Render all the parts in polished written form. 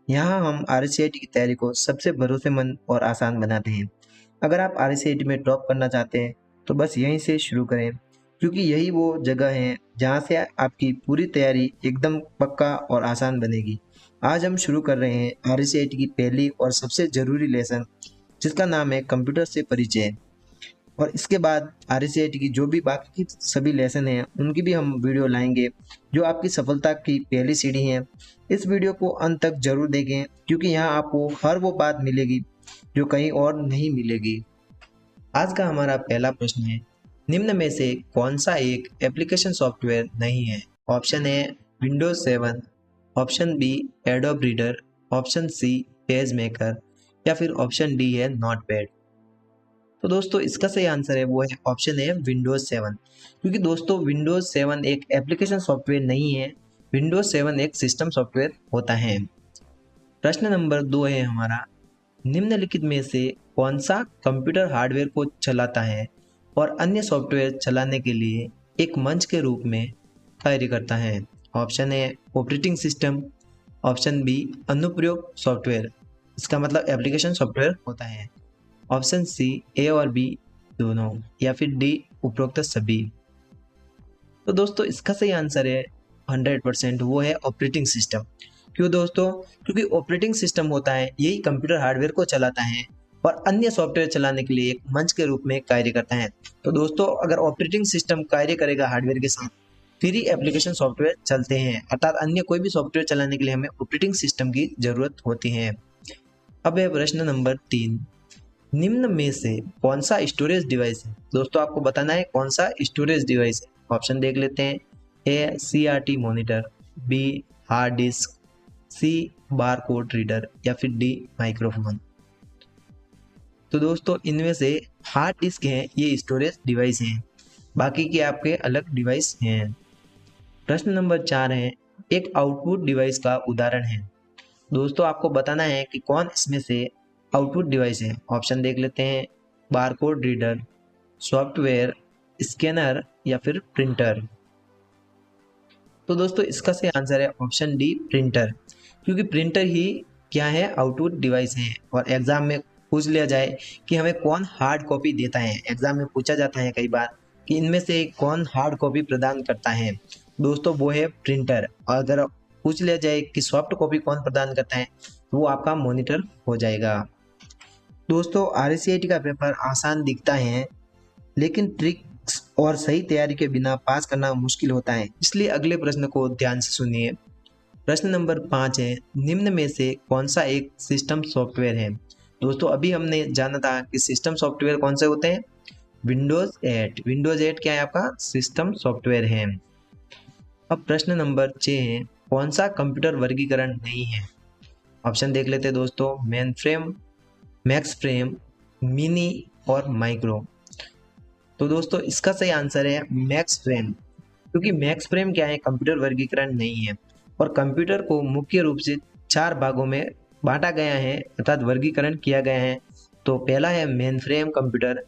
यहाँ हम RCIT की तैयारी को सबसे भरोसेमंद और आसान बनाते हैं। अगर आप RCIT में टॉप करना चाहते हैं तो बस यहीं से शुरू करें, क्योंकि यही वो जगह है जहाँ से आपकी पूरी तैयारी एकदम पक्का और आसान बनेगी। आज हम शुरू कर रहे हैं RCIT की पहली और सबसे ज़रूरी लेसन, जिसका नाम है कंप्यूटर से परिचय। और इसके बाद RCIT की जो भी बाकी की सभी लेसन हैं उनकी भी हम वीडियो लाएंगे, जो आपकी सफलता की पहली सीढ़ी है। इस वीडियो को अंत तक जरूर देखें, क्योंकि यहाँ आपको हर वो बात मिलेगी जो कहीं और नहीं मिलेगी। आज का हमारा पहला प्रश्न है, निम्न में से कौन सा एक एप्लीकेशन सॉफ्टवेयर नहीं है? Option A Windows 7, option B Adobe Reader, option C page maker या फिर ऑप्शन डी है नोटपैड। तो दोस्तों इसका सही आंसर है वो है ऑप्शन है विंडोज 7, क्योंकि दोस्तों विंडोज 7 एक एप्लीकेशन सॉफ्टवेयर नहीं है, विंडोज 7 एक सिस्टम सॉफ्टवेयर होता है। प्रश्न नंबर 2 है हमारा, निम्नलिखित में से कौन सा कंप्यूटर हार्डवेयर को चलाता है और अन्य सॉफ्टवेयर चलाने के लिए एक मंच के रूप में कार्य करता है? Option A operating system, option B अनुप्रयोग सॉफ्टवेयर, इसका मतलब एप्लीकेशन सॉफ्टवेयर होता है, ऑप्शन सी ए और बी दोनों, या फिर डी उपरोक्त सभी। तो दोस्तों इसका सही आंसर है 100%, वो है ऑपरेटिंग सिस्टम। क्यों दोस्तों? क्योंकि ऑपरेटिंग सिस्टम होता है यही कंप्यूटर हार्डवेयर को चलाता है और अन्य सॉफ्टवेयर चलाने के लिए एक मंच के रूप में कार्य करता है। तो दोस्तों अगर ऑपरेटिंग सिस्टम कार्य करेगा हार्डवेयर के साथ, फिर ही एप्लीकेशन सॉफ्टवेयर चलते हैं, अर्थात अन्य कोई भी सॉफ्टवेयर चलाने के लिए हमें ऑपरेटिंग सिस्टम की जरूरत होती है। अब है प्रश्न नंबर 3, निम्न में से कौन सा स्टोरेज डिवाइस है? दोस्तों आपको बताना है कौन सा स्टोरेज डिवाइस है। ऑप्शन देख लेते हैं, A CRT monitor, B hard disk, C bar code reader या फिर डी माइक्रोफोन। तो दोस्तों इनमें से हार्ड डिस्क है ये स्टोरेज डिवाइस हैं, बाकी के आपके अलग डिवाइस हैं। प्रश्न नंबर 4 है, एक आउटपुट डिवाइस का उदाहरण है। दोस्तों आपको बताना है कि कौन इसमें से आउटपुट डिवाइस है। ऑप्शन देख लेते हैं, बारकोड रीडर, सॉफ्टवेयर, स्कैनर या फिर प्रिंटर। तो दोस्तों इसका सही आंसर है ऑप्शन डी प्रिंटर, क्योंकि प्रिंटर ही क्या है आउटपुट डिवाइस है। और एग्जाम में पूछ लिया जाए कि हमें कौन हार्ड कॉपी देता है, एग्जाम में पूछा जाता है कई बार कि इनमें से कौन हार्ड कॉपी प्रदान करता है, दोस्तों वो है प्रिंटर। और अगर पूछ लिया जाए कि सॉफ्ट कॉपी कौन प्रदान करता है, तो वो आपका मॉनिटर हो जाएगा। दोस्तों RCIT का पेपर आसान दिखता है, लेकिन ट्रिक्स और सही तैयारी के बिना पास करना मुश्किल होता है, इसलिए अगले प्रश्न को ध्यान से सुनिए। प्रश्न नंबर 5 है, निम्न में से कौन सा एक सिस्टम सॉफ्टवेयर है? दोस्तों अभी हमने जाना था कि सिस्टम सॉफ्टवेयर कौन से होते हैं, विंडोज 8। विंडोज 8 क्या है आपका सिस्टम सॉफ्टवेयर है। अब प्रश्न नंबर 6 है, कौन सा कंप्यूटर वर्गीकरण नहीं है? ऑप्शन देख लेते हैं दोस्तों, main frame, max frame, mini और माइक्रो। तो दोस्तों इसका सही आंसर है मैक्स फ्रेम, क्योंकि मैक्स फ्रेम क्या है कंप्यूटर वर्गीकरण नहीं है। और कंप्यूटर को मुख्य रूप से 4 भागों में बांटा गया है, अर्थात वर्गीकरण किया गया है। तो पहला है मेन फ्रेम कंप्यूटर,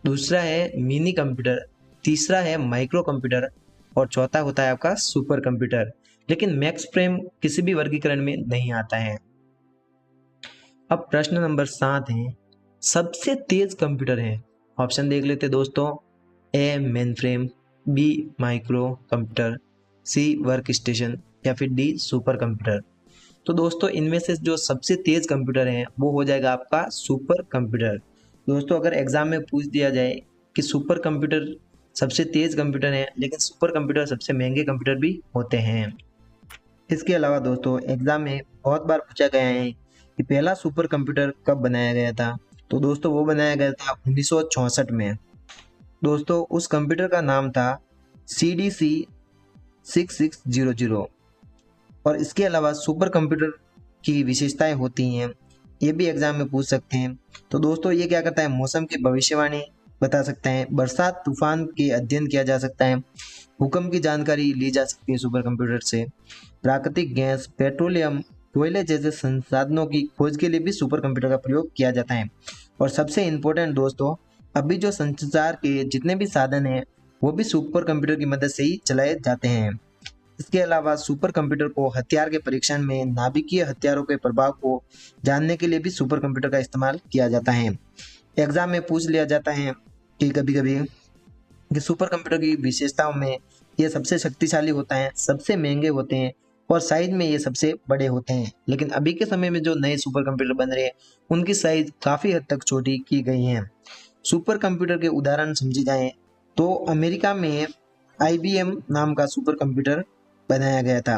दूसरा है मिनी कंप्यूटर, तीसरा है माइक्रो कंप्यूटर और चौथा होता है आपका सुपर कंप्यूटर। लेकिन मैक्स फ्रेम किसी भी वर्गीकरण में नहीं आता है। अब प्रश्न नंबर 7 है, सबसे तेज कंप्यूटर है। ऑप्शन देख लेते दोस्तों, A mainframe, B microcomputer, C workstation या फिर डी सुपर कंप्यूटर। तो दोस्तों इनमें से जो सबसे तेज कंप्यूटर है वो हो जाएगा आपका सुपर कंप्यूटर। दोस्तों अगर एग्जाम में पूछ दिया जाए कि सुपर कंप्यूटर सबसे तेज कंप्यूटर है, लेकिन सुपर कंप्यूटर सबसे महंगे कंप्यूटर भी होते हैं। इसके अलावा दोस्तों एग्जाम में बहुत बार पूछा गया है कि पहला सुपर कंप्यूटर कब बनाया गया था। तो दोस्तों वो बनाया गया था 1964 में। दोस्तों उस कंप्यूटर का नाम था CDC 6600। और इसके अलावा सुपर कंप्यूटर की विशेषताएं होती हैं, ये भी एग्जाम में पूछ सकते हैं। तो दोस्तों ये क्या करता है, मौसम की भविष्यवाणी बता सकता है, बरसात तूफान के अध्ययन किया जा सकता है, भूकंप की जानकारी ली जा सकती है सुपर कंप्यूटर से, प्राकृतिक गैस, पेट्रोलियम, कोयले जैसे संसाधनों की खोज के लिए भी सुपर कंप्यूटर का प्रयोग किया जाता है। और सबसे इम्पोर्टेंट दोस्तों, अभी जो संचार के जितने भी साधन हैं वो भी सुपर कंप्यूटर की मदद से ही चलाए जाते हैं। इसके अलावा सुपर कंप्यूटर को हथियार के परीक्षण में नाभिकीय हथियारों के प्रभाव को जानने के लिए भी सुपर कंप्यूटर का इस्तेमाल किया जाता है। एग्जाम में पूछ लिया जाता है कि कभी कभी कि सुपर कंप्यूटर की विशेषताओं में ये सबसे शक्तिशाली होता है, सबसे महंगे होते हैं और साइज में ये सबसे बड़े होते हैं। लेकिन अभी के समय में जो नए सुपर कंप्यूटर बन रहे हैं उनकी साइज काफ़ी हद तक छोटी की गई है। सुपर कंप्यूटर के उदाहरण समझी जाएं तो अमेरिका में IBM नाम का सुपर कंप्यूटर बनाया गया था।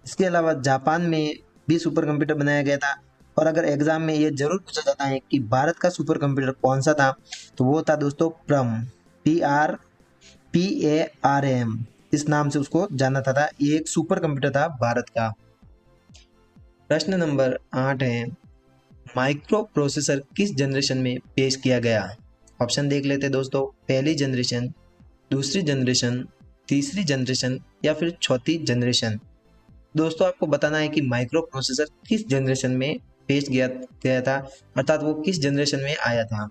इसके अलावा जापान में भी सुपर कंप्यूटर बनाया गया था। और अगर एग्जाम में ये जरूर पूछा जाता है कि भारत का सुपर कंप्यूटर कौन सा था, तो वो था दोस्तों PARM, इस नाम से उसको जाना था। ये एक सुपर कंप्यूटर था भारत का। प्रश्न नंबर 8 है, माइक्रो प्रोसेसर किस जनरेशन में पेश किया गया? ऑप्शन देख लेते दोस्तों, पहली जनरेशन, दूसरी जनरेशन, तीसरी जनरेशन या फिर चौथी जनरेशन। दोस्तों आपको बताना है कि माइक्रो प्रोसेसर किस जनरेशन में पेश गया था, अर्थात वो किस जनरेशन में आया था।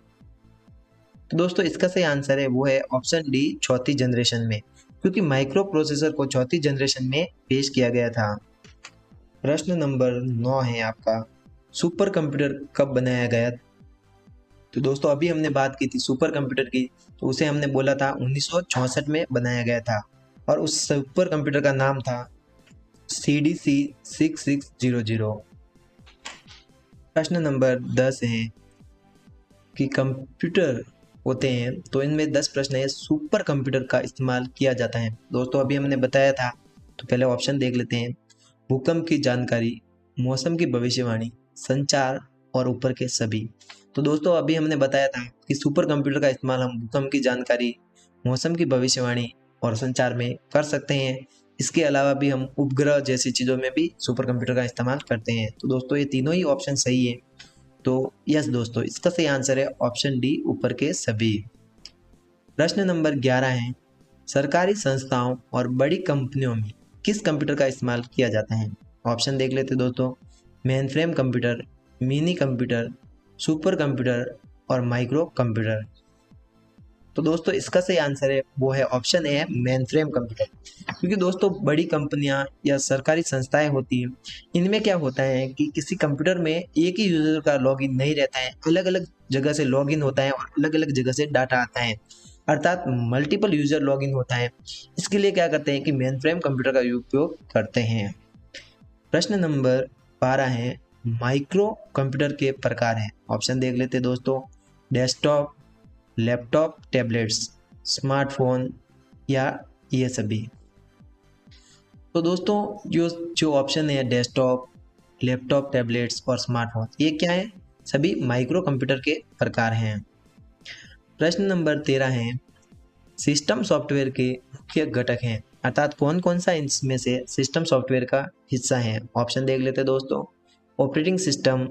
तो दोस्तों इसका सही आंसर है वो है ऑप्शन डी, चौथी जनरेशन में, क्योंकि माइक्रो प्रोसेसर को चौथी जनरेशन में पेश किया गया था। प्रश्न नंबर 9 है आपका, सुपर कंप्यूटर कब बनाया गया? तो दोस्तों अभी हमने बात की थी सुपर कंप्यूटर की, तो उसे हमने बोला था 1964 में बनाया गया था और उस सुपर कंप्यूटर का नाम था CDC 6600। प्रश्न नंबर 10 है कि कंप्यूटर होते हैं तो इनमें 10 प्रश्न है, सुपर कंप्यूटर का इस्तेमाल किया जाता है। दोस्तों अभी हमने बताया था, तो पहले ऑप्शन देख लेते हैं, भूकंप की जानकारी, मौसम की भविष्यवाणी, संचार और ऊपर के सभी। तो दोस्तों अभी हमने बताया था कि सुपर कंप्यूटर का इस्तेमाल हम भूकंप की जानकारी, मौसम की भविष्यवाणी और संचार में कर सकते हैं। इसके अलावा भी हम उपग्रह जैसी चीज़ों में भी सुपर कंप्यूटर का इस्तेमाल करते हैं। तो दोस्तों ये तीनों ही ऑप्शन सही है। तो यस दोस्तों, इसका सही आंसर है ऑप्शन डी, ऊपर के सभी। प्रश्न नंबर 11 है, सरकारी संस्थाओं और बड़ी कंपनियों में किस कंप्यूटर का इस्तेमाल किया जाता है? ऑप्शन देख लेते दोस्तों, main frame computer, mini computer, super computer और माइक्रो कंप्यूटर। तो दोस्तों इसका सही आंसर है वो है ऑप्शन ए, मेन फ्रेम कंप्यूटर। क्योंकि दोस्तों बड़ी कंपनियां या सरकारी संस्थाएं होती हैं, इनमें क्या होता है कि किसी कंप्यूटर में एक ही यूजर का लॉगिन नहीं रहता है, अलग अलग जगह से लॉगिन होता है और अलग अलग जगह से डाटा आता है, अर्थात मल्टीपल यूजर लॉगिन होता है। इसके लिए क्या करते हैं कि मेन फ्रेम कंप्यूटर का उपयोग करते हैं। प्रश्न नंबर 12 है, माइक्रो कंप्यूटर के प्रकार हैं। ऑप्शन देख लेते दोस्तों, डेस्कटॉप, लैपटॉप, टैबलेट्स, स्मार्टफोन या ये सभी। तो दोस्तों जो ऑप्शन है डेस्कटॉप, लैपटॉप, टैबलेट्स और स्मार्टफोन, ये क्या है? सभी माइक्रो कंप्यूटर के प्रकार हैं। प्रश्न नंबर 13 है, सिस्टम सॉफ्टवेयर के मुख्य घटक हैं, अर्थात कौन कौन सा इसमें से सिस्टम सॉफ्टवेयर का हिस्सा है? ऑप्शन देख लेते दोस्तों, operating system,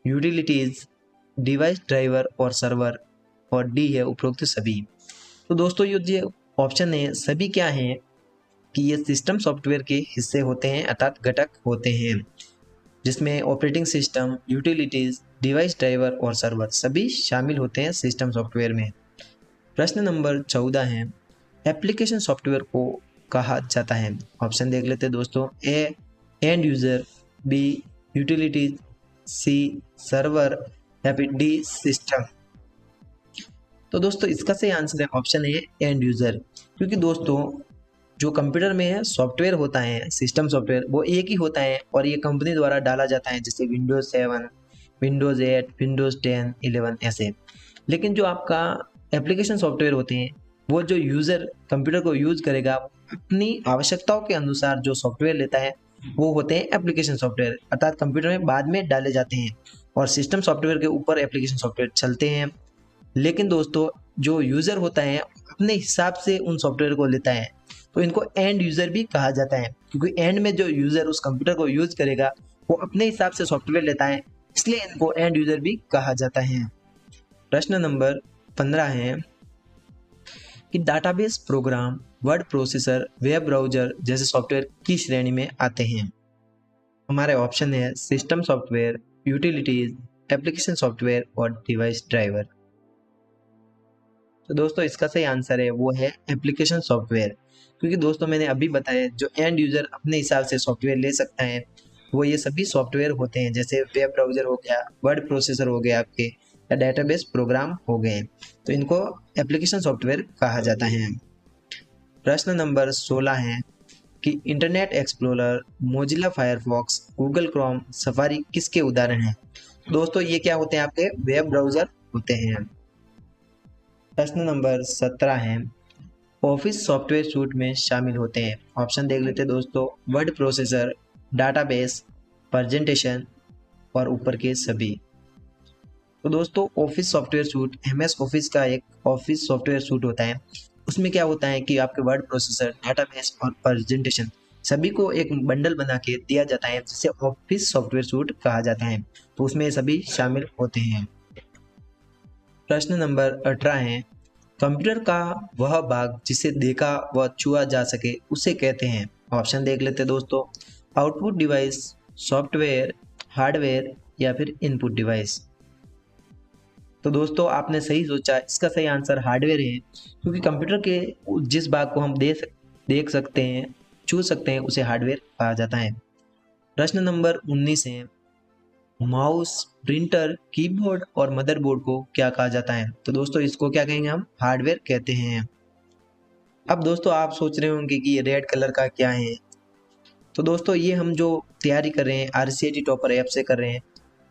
utilities, device driver और सर्वर, और डी है उपरोक्त सभी। तो दोस्तों ये ऑप्शन है सभी क्या हैं कि ये सिस्टम सॉफ्टवेयर के हिस्से होते हैं, अर्थात घटक होते हैं, जिसमें operating system, utilities, device driver और सर्वर सभी शामिल होते हैं सिस्टम सॉफ्टवेयर में। प्रश्न नंबर 14 है, एप्लीकेशन सॉफ्टवेयर को कहा जाता है? ऑप्शन देख लेते हैं दोस्तों, A end user, B utilities, C server या फिर डी सिस्टम। तो दोस्तों इसका सही आंसर है ऑप्शन है एंड यूजर। क्योंकि दोस्तों जो कंप्यूटर में है सॉफ्टवेयर होता है, सिस्टम सॉफ्टवेयर, वो एक ही होता है और ये कंपनी द्वारा डाला जाता है, जैसे विंडोज 7, विंडोज 8, विंडोज 10, 11 ऐसे। लेकिन जो आपका एप्लीकेशन सॉफ्टवेयर होते हैं, वो जो यूज़र कंप्यूटर को यूज़ करेगा अपनी आवश्यकताओं के अनुसार जो सॉफ्टवेयर लेता है वो होते हैं एप्लीकेशन सॉफ्टवेयर, अर्थात कंप्यूटर में बाद में डाले जाते हैं और सिस्टम सॉफ्टवेयर के ऊपर एप्लीकेशन सॉफ्टवेयर चलते हैं। लेकिन दोस्तों जो यूज़र होता है अपने हिसाब से उन सॉफ्टवेयर को लेता है, तो इनको एंड यूज़र भी कहा जाता है, क्योंकि एंड में जो यूज़र उस कंप्यूटर को यूज़ करेगा वो अपने हिसाब से सॉफ्टवेयर लेता है, इसलिए इनको एंड यूज़र भी कहा जाता है। प्रश्न नंबर 15 है कि database program, word processor, web browser जैसे सॉफ्टवेयर की श्रेणी में आते हैं? हमारे ऑप्शन है system software, utilities, application software और डिवाइस ड्राइवर। तो दोस्तों इसका सही आंसर है वो है एप्लीकेशन सॉफ्टवेयर। क्योंकि दोस्तों मैंने अभी बताया जो एंड यूजर अपने हिसाब से सॉफ्टवेयर ले सकता है वो ये सभी सॉफ्टवेयर होते हैं, जैसे वेब ब्राउजर हो गया, वर्ड प्रोसेसर हो गया आपके, या डेटाबेस प्रोग्राम हो गए, तो इनको एप्लीकेशन सॉफ्टवेयर कहा जाता है। प्रश्न नंबर 16 है कि internet explorer, Mozilla Firefox, Google Chrome, safari किसके उदाहरण हैं? दोस्तों ये क्या होते हैं? आपके वेब ब्राउजर होते हैं। प्रश्न नंबर 17 है ऑफिस सॉफ्टवेयर सूट में शामिल होते हैं। ऑप्शन देख लेते हैं दोस्तों, वर्ड प्रोसेसर, डाटाबेस, प्रेजेंटेशन और ऊपर के सभी। तो दोस्तों office software suit MS office का एक ऑफिस सॉफ्टवेयर सूट होता है। उसमें क्या होता है कि आपके वर्ड प्रोसेसर, डाटाबेस और प्रेजेंटेशन सभी को एक बंडल बना के दिया जाता है, जिसे ऑफिस सॉफ्टवेयर सूट कहा जाता है। तो उसमें सभी शामिल होते हैं। प्रश्न नंबर 18 है कंप्यूटर का वह भाग जिसे देखा व छुआ जा सके उसे कहते हैं। ऑप्शन देख लेते हैं दोस्तों, आउटपुट डिवाइस, सॉफ्टवेयर, हार्डवेयर या फिर इनपुट डिवाइस। तो दोस्तों आपने सही सोचा, इसका सही आंसर हार्डवेयर है, क्योंकि कंप्यूटर के जिस भाग को हम देख सकते हैं, छू सकते हैं, उसे हार्डवेयर कहा जाता है। प्रश्न नंबर 19 है माउस, प्रिंटर, कीबोर्ड और मदरबोर्ड को क्या कहा जाता है? तो दोस्तों इसको क्या कहेंगे? हम हार्डवेयर कहते हैं। अब दोस्तों आप सोच रहे होंगे कि ये रेड कलर का क्या है? तो दोस्तों ये हम जो तैयारी कर रहे हैं RCIT टॉपर ऐप से कर रहे हैं,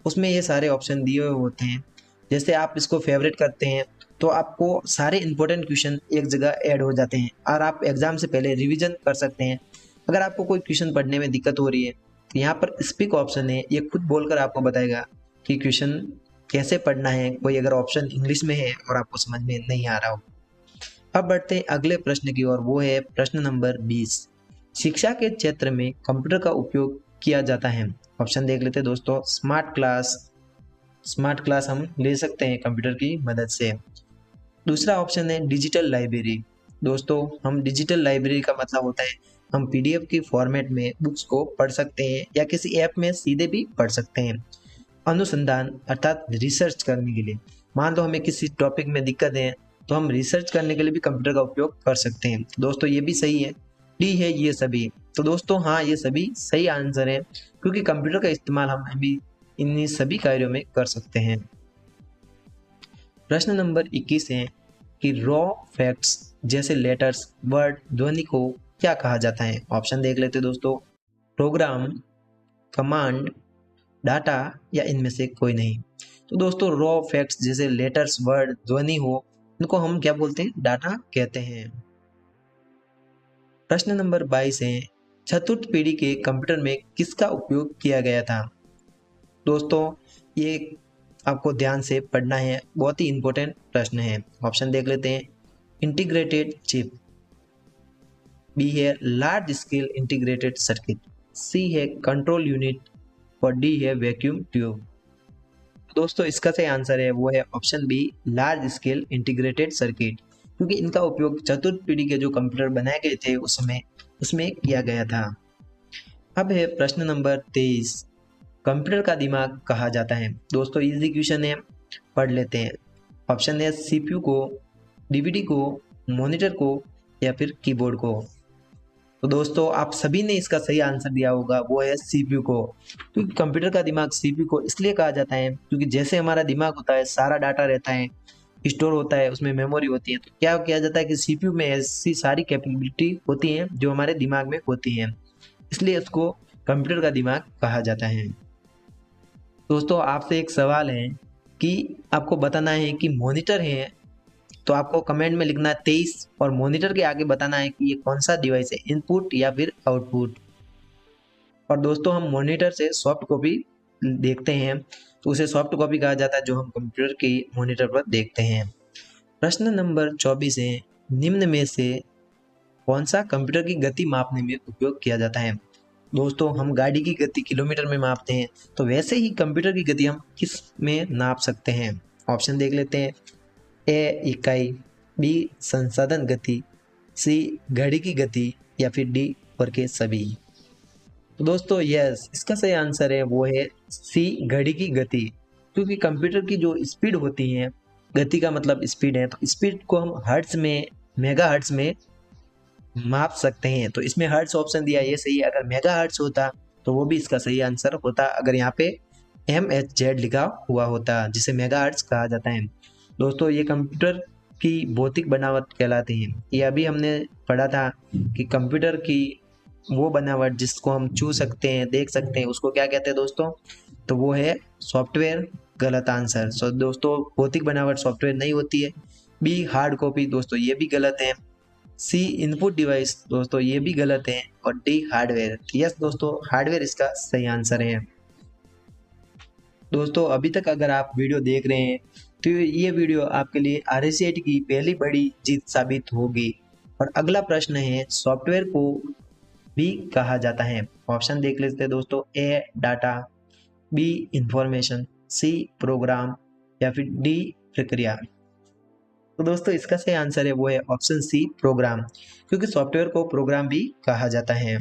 उसमें ये सारे ऑप्शन दिए हुए होते हैं। जैसे आप इसको फेवरेट करते हैं तो आपको सारे इंपॉर्टेंट क्वेश्चन एक जगह ऐड हो जाते हैं और आप एग्जाम से पहले रिवीजन कर सकते हैं। अगर आपको कोई क्वेश्चन पढ़ने में दिक्कत हो रही है तो यहाँ पर स्पीक ऑप्शन है, ये खुद बोलकर आपको बताएगा कि क्वेश्चन कैसे पढ़ना है। कोई अगर ऑप्शन इंग्लिश में है और आपको समझ में नहीं आ रहा हो। अब बढ़ते हैं अगले प्रश्न की ओर, वो है प्रश्न नंबर 20। शिक्षा के क्षेत्र में कंप्यूटर का उपयोग किया जाता है। ऑप्शन देख लेते हैं दोस्तों, स्मार्ट क्लास हम ले सकते हैं कंप्यूटर की मदद से। दूसरा ऑप्शन है डिजिटल लाइब्रेरी। दोस्तों हम डिजिटल लाइब्रेरी का मतलब होता है हम PDF की फॉर्मेट में बुक्स को पढ़ सकते हैं या किसी ऐप में सीधे भी पढ़ सकते हैं। अनुसंधान अर्थात रिसर्च करने के लिए, मान लो हमें किसी टॉपिक में दिक्कत है तो हम रिसर्च करने के लिए भी कंप्यूटर का उपयोग कर सकते हैं। दोस्तों ये भी सही है, डी है ये सभी। तो दोस्तों हाँ, ये सभी सही आंसर है, क्योंकि कंप्यूटर का इस्तेमाल हम अभी इन सभी कार्यों में कर सकते हैं। प्रश्न नंबर 21 है कि रॉ फैक्ट्स जैसे लेटर्स, वर्ड, ध्वनि को क्या कहा जाता है? ऑप्शन देख लेते दोस्तों, प्रोग्राम, कमांड, डाटा या इनमें से कोई नहीं। तो दोस्तों रॉ फैक्ट्स जैसे लेटर्स, वर्ड, ध्वनि हो, इनको हम क्या बोलते हैं? डाटा कहते हैं। प्रश्न नंबर 22 है चतुर्थ पीढ़ी के कंप्यूटर में किसका उपयोग किया गया था? दोस्तों ये आपको ध्यान से पढ़ना है, बहुत ही इंपॉर्टेंट प्रश्न है। ऑप्शन देख लेते हैं, इंटीग्रेटेड चिप, बी है large scale integrated circuit, C है कंट्रोल यूनिट और डी है वैक्यूम ट्यूब। दोस्तों इसका सही आंसर है वो है option B, large scale integrated circuit, क्योंकि इनका उपयोग चतुर्थ पीढ़ी के जो कंप्यूटर बनाए गए थे उसमें किया गया था। अब है प्रश्न नंबर 23, कंप्यूटर का दिमाग कहा जाता है। दोस्तों इजी क्वेश्चन है, पढ़ लेते हैं। ऑप्शन है CPU को, DVD को, मॉनिटर को या फिर कीबोर्ड को। तो दोस्तों आप सभी ने इसका सही आंसर दिया होगा, वो है CPU को। क्योंकि कंप्यूटर का दिमाग CPU को इसलिए कहा जाता है क्योंकि जैसे हमारा दिमाग होता है, सारा डाटा रहता है, स्टोर होता है, उसमें मेमोरी होती है। तो क्या किया जाता है कि CPU में ऐसी सारी कैपेबिलिटी होती हैं जो हमारे दिमाग में होती हैं, इसलिए इसको कंप्यूटर का दिमाग कहा जाता है। दोस्तों आपसे एक सवाल है कि आपको बताना है कि मॉनिटर है, तो आपको कमेंट में लिखना है 23 और मॉनिटर के आगे बताना है कि ये कौन सा डिवाइस है, इनपुट या फिर आउटपुट। और दोस्तों हम मॉनिटर से सॉफ्ट कॉपी देखते हैं तो उसे सॉफ्ट कॉपी कहा जाता है, जो हम कंप्यूटर की मॉनिटर पर देखते हैं। प्रश्न नंबर 24 है निम्न में से कौन सा कंप्यूटर की गति मापने में उपयोग किया जाता है? दोस्तों हम गाड़ी की गति किलोमीटर में मापते हैं, तो वैसे ही कंप्यूटर की गति हम किस में नाप सकते हैं? ऑप्शन देख लेते हैं, ए इकाई, बी संसाधन गति, सी घड़ी की गति या फिर डी और के सभी। तो दोस्तों यस, इसका सही आंसर है वो है सी घड़ी की गति, क्योंकि कंप्यूटर की जो स्पीड होती है, गति का मतलब स्पीड है, तो स्पीड को हम हर्ट्ज में, मेगा हर्ट्ज में माप सकते हैं। तो इसमें हर्ट्ज ऑप्शन दिया ये सही है। अगर मेगा हर्ट्ज होता तो वो भी इसका सही आंसर होता, अगर यहाँ पे MHz लिखा हुआ होता, जिसे मेगा हर्ट्ज कहा जाता है। दोस्तों ये कंप्यूटर की भौतिक बनावट कहलाती है। ये अभी हमने पढ़ा था कि कंप्यूटर की वो बनावट जिसको हम छू सकते हैं, देख सकते हैं, उसको क्या कहते हैं दोस्तों? तो वो है सॉफ्टवेयर। गलत आंसर। सो दोस्तों भौतिक बनावट सॉफ्टवेयर नहीं होती है। बी हार्ड कॉपी, दोस्तों ये भी गलत है। सी इनपुट डिवाइस, दोस्तों ये भी गलत है। और डी हार्डवेयर। यस दोस्तों हार्डवेयर इसका सही आंसर है। दोस्तों अभी तक अगर आप वीडियो देख रहे हैं तो ये वीडियो आपके लिए RSCIT की पहली बड़ी जीत साबित होगी। और अगला प्रश्न है, सॉफ्टवेयर को भी कहा जाता है। ऑप्शन देख लेते हैं दोस्तों। A data, B information, C program, या फिर डी प्रक्रिया। तो दोस्तों इसका सही आंसर है वो है ऑप्शन सी प्रोग्राम, क्योंकि सॉफ्टवेयर को प्रोग्राम भी कहा जाता है।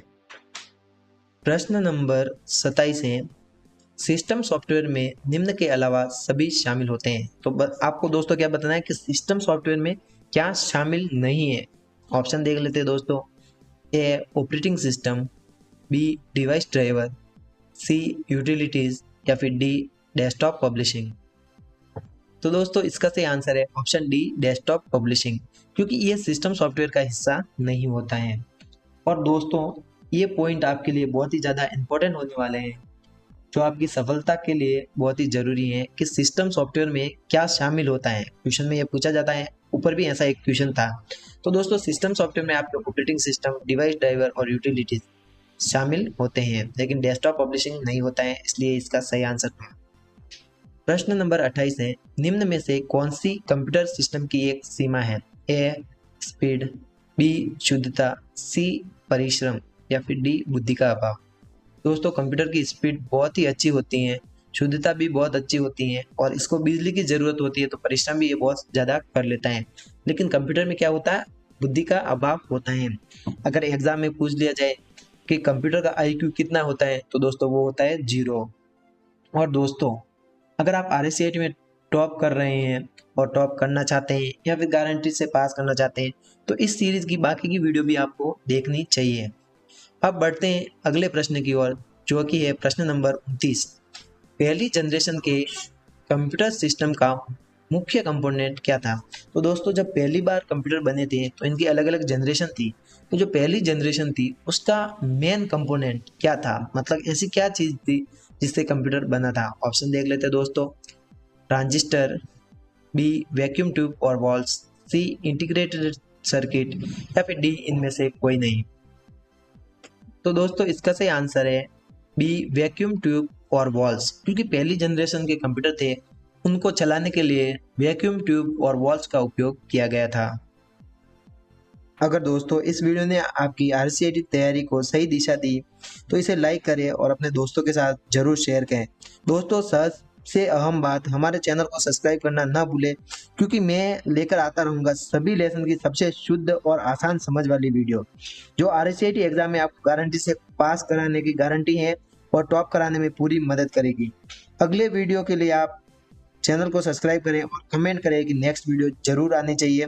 प्रश्न नंबर 27 है, सिस्टम सॉफ्टवेयर में निम्न के अलावा सभी शामिल होते हैं। तो आपको दोस्तों क्या बताना है कि सिस्टम सॉफ्टवेयर में क्या शामिल नहीं है। ऑप्शन देख लेते हैं दोस्तों। A operating system, B device driver, C utilities, या फिर डी डेस्कटॉप पब्लिशिंग। तो दोस्तों इसका सही आंसर है ऑप्शन डी डेस्कटॉप पब्लिशिंग, क्योंकि ये सिस्टम सॉफ्टवेयर का हिस्सा नहीं होता है। और दोस्तों ये पॉइंट आपके लिए बहुत ही ज़्यादा इंपॉर्टेंट होने वाले हैं, जो आपकी सफलता के लिए बहुत ही जरूरी है कि सिस्टम सॉफ्टवेयर में क्या शामिल होता है। क्वेश्चन में ये पूछा जाता है, ऊपर भी ऐसा एक क्वेश्चन था। तो दोस्तों सिस्टम सॉफ्टवेयर में आपके ऑपरेटिंग सिस्टम, डिवाइस ड्राइवर और यूटिलिटीज शामिल होते हैं, लेकिन डेस्कटॉप पब्लिशिंग नहीं होता है, इसलिए इसका सही आंसर है। प्रश्न नंबर 28 है, निम्न में से कौन सी कंप्यूटर सिस्टम की एक सीमा है। ए स्पीड, बी शुद्धता, सी परिश्रम, या फिर डी बुद्धि का अभाव। दोस्तों कंप्यूटर की स्पीड बहुत ही अच्छी होती है, शुद्धता भी बहुत अच्छी होती है, और इसको बिजली की जरूरत होती है, तो परिश्रम भी ये बहुत ज़्यादा कर लेता है। लेकिन कंप्यूटर में क्या होता है, बुद्धि का अभाव होता है। अगर एग्जाम में पूछ लिया जाए कि कंप्यूटर का IQ कितना होता है, तो दोस्तों वो होता है 0। और दोस्तों अगर आप RSCIT में टॉप कर रहे हैं और टॉप करना चाहते हैं, या फिर गारंटी से पास करना चाहते हैं, तो इस सीरीज की बाकी की वीडियो भी आपको देखनी चाहिए। अब बढ़ते हैं अगले प्रश्न की ओर, जो कि है प्रश्न नंबर 29। पहली जनरेशन के कंप्यूटर सिस्टम का मुख्य कंपोनेंट क्या था। तो दोस्तों जब पहली बार कंप्यूटर बने थे तो इनकी अलग अलग जनरेशन थी। तो जो पहली जनरेशन थी उसका मेन कंपोनेंट क्या था, मतलब ऐसी क्या चीज़ थी जिससे कंप्यूटर बना था। ऑप्शन देख लेते हैं दोस्तों। ट्रांजिस्टर, बी वैक्यूम ट्यूब और वॉल्स, सी इंटीग्रेटेड सर्किट, या फिर डी इनमें से कोई नहीं। तो दोस्तों इसका सही आंसर है बी वैक्यूम ट्यूब और वॉल्स, क्योंकि पहली जनरेशन के कंप्यूटर थे उनको चलाने के लिए वैक्यूम ट्यूब और वॉल्स का उपयोग किया गया था। अगर दोस्तों इस वीडियो ने आपकी RSCIT तैयारी को सही दिशा दी तो इसे लाइक करें और अपने दोस्तों के साथ जरूर शेयर करें। दोस्तों सबसे अहम बात, हमारे चैनल को सब्सक्राइब करना ना भूलें, क्योंकि मैं लेकर आता रहूँगा सभी लेसन की सबसे शुद्ध और आसान समझ वाली वीडियो, जो RSCIT एग्जाम में आपको गारंटी से पास कराने की गारंटी है और टॉप कराने में पूरी मदद करेगी। अगले वीडियो के लिए आप चैनल को सब्सक्राइब करें और कमेंट करें कि नेक्स्ट वीडियो जरूर आनी चाहिए।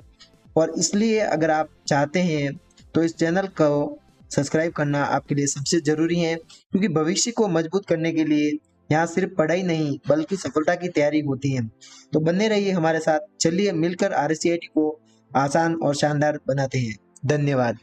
और इसलिए अगर आप चाहते हैं तो इस चैनल को सब्सक्राइब करना आपके लिए सबसे ज़रूरी है, क्योंकि भविष्य को मजबूत करने के लिए यहाँ सिर्फ पढ़ाई नहीं बल्कि सफलता की तैयारी होती है। तो बने रहिए हमारे साथ, चलिए मिलकर RSCIT को आसान और शानदार बनाते हैं। धन्यवाद।